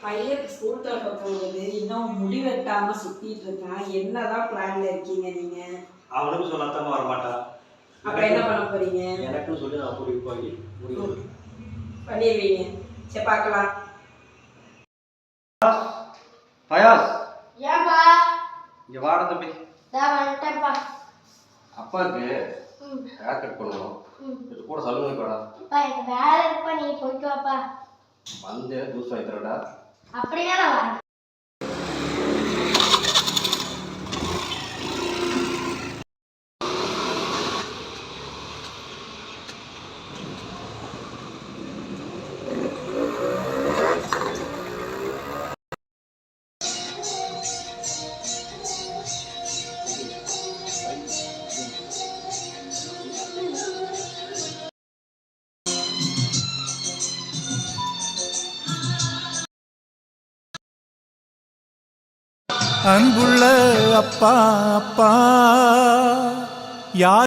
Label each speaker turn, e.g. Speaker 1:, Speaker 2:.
Speaker 1: பையன் ஸ்கூல் திறக்க போகுது, இன்னும் முடி வெட்டாம சுத்திட்டு இருக்கான். என்னதான் பிளான்ல இருக்கீங்க நீங்க?
Speaker 2: அவனுக்கு சொல்லாம வர மாட்டான்.
Speaker 1: அப்ப என்ன பண்ண போறீங்க?
Speaker 2: எனக்குன்னு சொல்லி நான் கூட்டிட்டு போய்
Speaker 1: பண்ணிடுவீங்க. சரி பார்க்கலாம்.
Speaker 2: பயாஸ்,
Speaker 3: ஏன்பா?
Speaker 2: இங்க வாட தம்பி.
Speaker 3: நான் வந்துட்டேன்ப்பா.
Speaker 2: அப்பாவுக்கு ஹேர் கட் பண்ணணும். இது கூட சலூனுக்கு வாடா.
Speaker 3: அப்பா எனக்கு வேலை இருக்குப்பா, நீ போயிட்டு வாப்பா.
Speaker 2: வந்து ஜூஸ் வாங்கி தரடா.
Speaker 3: அப்படின்னா நான் வரேன்.
Speaker 4: அன்புள்ள அப்பா அப்பா யார்